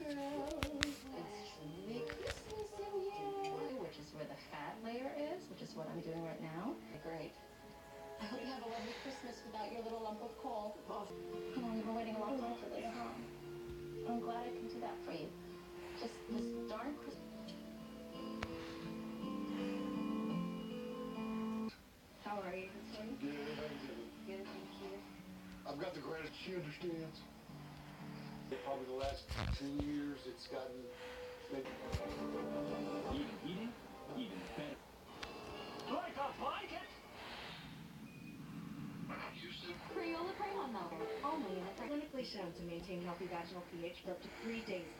It's truly Christmas in here, which is where the fat layer is, which is what I'm doing right now. Great. I hope you have a lovely Christmas without your little lump of coal. Oh, you've been waiting a long time for this, huh? I'm glad I can do that for you. Just this darn Christmas. How are you this morning? Good, how you doing? Good, thank you. I've got the greatest, she understands. Probably the last 2 years, it's gotten maybe. Eating even better. Like a blanket? Houston. Crayola Crayon Melter, only in a clinically shown to maintain healthy vaginal pH for up to 3 days.